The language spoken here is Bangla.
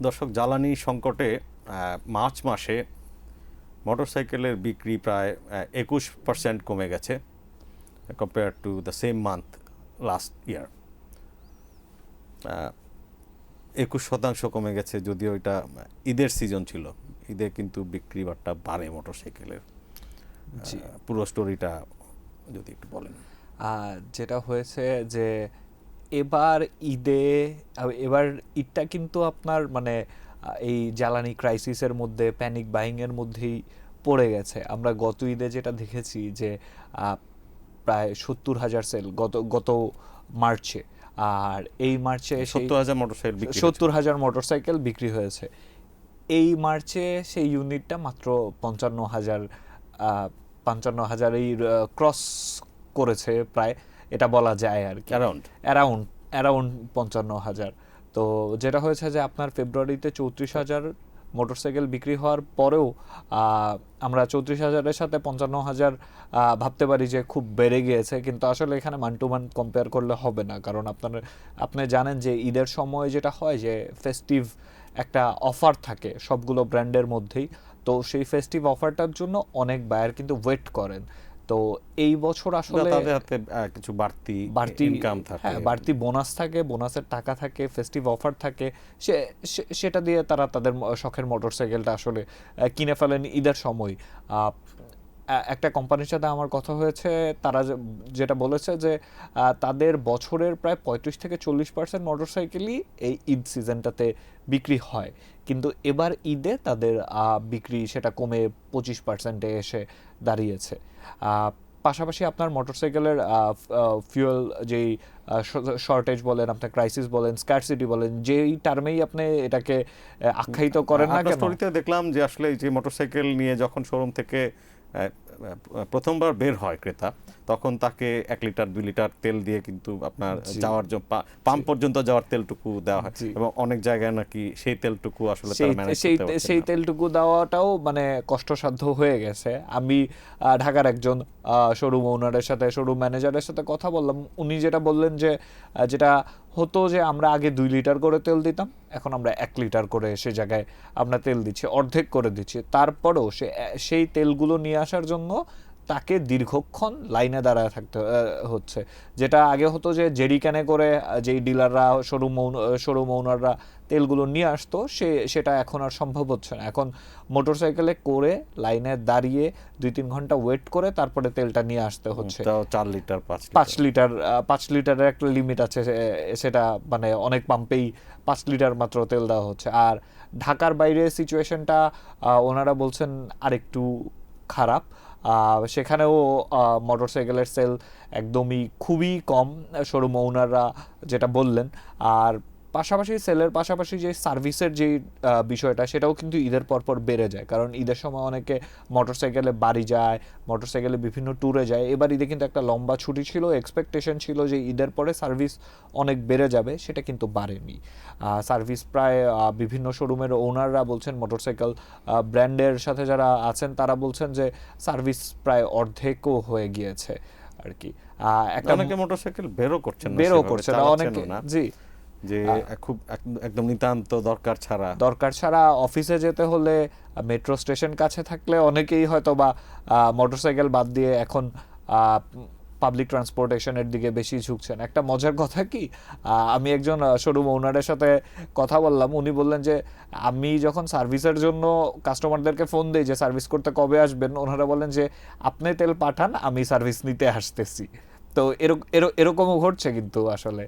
দর্শক, জ্বালানি সংকটে মার্চ মাসে মোটরসাইকেলের বিক্রি প্রায় 21% কমে গেছে compare to the same month last year. 21% কমে গেছে, যদিও এটা ঈদের সিজন ছিল। ঈদে কিন্তু বিক্রি বাট্টা বাড়ে মোটরসাইকেলের। পুরো স্টোরিটা যদি একটু বলেন। যেটা হয়েছে যে এবার ঈদটা কিন্তু আপনার মানে এই জ্বালানি ক্রাইসিসের মধ্যে, প্যানিক বাইংয়ের মধ্যেই পড়ে গেছে। আমরা গত ঈদে যেটা দেখেছি যে প্রায় 70,000 সেল গত মার্চে, আর এই মার্চে 70,000 মোটরসাইকেল বিক্রি হয়েছে। এই মার্চে সেই ইউনিটটা মাত্র 55,000 ক্রস করেছে প্রায়, এটা বলা যায় আর কি, অ্যারাউন্ড 55,000। তো যেটা হয়েছে যে আপনার ফেব্রুয়ারিতে 34,000 মোটরসাইকেল বিক্রি হওয়ার পরেও আমরা 34,000-এর সাথে 55,000 ভাবতে পারি যে খুব বেড়ে গিয়েছে, কিন্তু আসলে এখানে মান টু মান কম্পেয়ার করলে হবে না। কারণ আপনি জানেন যে ঈদের সময় যেটা হয় যে ফেস্টিভ একটা অফার থাকে সবগুলো ব্র্যান্ডের মধ্যেই। তো সেই ফেস্টিভ অফারটার জন্য অনেক বায়ার কিন্তু ওয়েট করেন। তো এই বছর আসলে তাদের হাতে কিছু বাড়তি ইনকাম থাকে, বাড়তি বোনাস থাকে, বোনাসের টাকা থাকে, ফেস্টিভ অফার থাকে, সেটা দিয়ে তারা তাদের শখের মোটরসাইকেলটা আসলে কিনে ফেলেন ঈদের সময়। একটা কোম্পানির সাথে আমার কথা হয়েছে, তারা যেটা বলেছে যে তাদের বছরের প্রায় 35-40% মোটরসাইকেলই এই ঈদ সিজনটাতে বিক্রি হয়, কিন্তু এবার ঈদে তাদের বিক্রি সেটা কমে 25%-এ এসে দাঁড়িয়েছে। পাশাপাশি আপনার মোটরসাইকেলের ফিউয়েল যেই শর্টেজ বলেন, আপনার ক্রাইসিস বলেন, স্কারসিটি বলেন, যেই টার্মেই আপনি এটাকে আখ্যায়িত করেন না কেন, স্টোরিতে দেখলাম যে আসলে এই যে মোটরসাইকেল নিয়ে যখন শোরুম থেকে প্রথমবার বের হয় ক্রেতা, তখন তাকে 1 লিটার 2 লিটার তেল দিয়ে কিন্তু আপনার যাওয়ার জন্য পাম্প পর্যন্ত যাওয়ার তেলটুকু দেওয়া হয়, এবং অনেক জায়গায় নাকি সেই তেলটুকু আসলে সেই তেলটুকু দেওয়াটাও মানে কষ্টসাধ্য হয়ে গেছে। আমি ঢাকার একজন শোরুম ওনারের সাথে, শোরুম ম্যানেজারের সাথে কথা বললাম। উনি যেটা বললেন যে যেটা হতো যে আমরা আগে 2 লিটার করে তেল দিতাম, এখন আমরা 1 লিটার করে সে জায়গায় আমরা তেল দিচ্ছি, অর্ধেক করে দিচ্ছি। তারপরেও সেই তেলগুলো নিয়ে আসার জন্য তাকে দীর্ঘক্ষণ লাইনে দাঁড়ায় থাকতে হচ্ছে। যেটা আগে হতো যে জেরিক্যানে করে যেই ডিলাররা, শোরুম ওনাররা তেলগুলো নিয়ে আসতো, সেটা এখন আর সম্ভব হচ্ছে না। এখন মোটরসাইকেলে করে লাইনে দাঁড়িয়ে 2-3 ঘন্টা ওয়েট করে তারপরে তেলটা নিয়ে আসতে হচ্ছে। 4 লিটার 5 লিটারের একটা লিমিট আছে, সেটা মানে অনেক পাম্পেই 5 লিটার মাত্র তেল দেওয়া হচ্ছে। আর ঢাকার বাইরে সিচুয়েশনটা ওনারা বলছেন আরেকটু খারাপ। সেখানেও মোটরসাইকেলের সেল একদমই খুবই কম, শোরুম ওনাররা যেটা বললেন। আর পাশাপাশি সেলের পাশাপাশি যে সার্ভিসের যে বিষয়টা, সেটাও কিন্তু ঈদের পরপর বেড়ে যায়। কারণ ঈদের সময় অনেকে মোটরসাইকেলে বাড়ি যায়, মোটরসাইকেলে বিভিন্ন ট্যুরে যায়। এবার ঈদে কিন্তু একটা লম্বা ছুটি ছিল, এক্সপেকটেশন ছিল যে ঈদের পরে সার্ভিস অনেক বেড়ে যাবে, সেটা কিন্তু বাড়েনি। সার্ভিস প্রায় বিভিন্ন শোরুমের ওনাররা বলছেন, মোটরসাইকেল ব্র্যান্ডের সাথে যারা আছেন তারা বলছেন যে সার্ভিস প্রায় অর্ধেকও হয়ে গিয়েছে আর কি। অনেকে মোটরসাইকেল বেরও করছেন না অনেকে, জি, যে খুব একদম নিতান্ত দরকার ছাড়া অফিসে যেতে হলে মেট্রো স্টেশন কাছে থাকলে অনেকেই হয়তো বা মোটরসাইকেল বাদ দিয়ে এখন পাবলিক ট্রান্সপোর্টেশনের দিকে বেশি ঝুঁকছেন। একটা মজার কথা কি, আমি একজন শোরুম ওনারের সাথে কথা বললাম। উনি বললেন যে আমি যখন সার্ভিসের জন্য কাস্টমারদেরকে ফোন দিই যে সার্ভিস করতে কবে আসবেন, ওনারা বলেন যে আপনি তেল পাঠান, আমি সার্ভিস নিতে আসতেছি। তো এরকমও ঘটছে কিন্তু আসলে।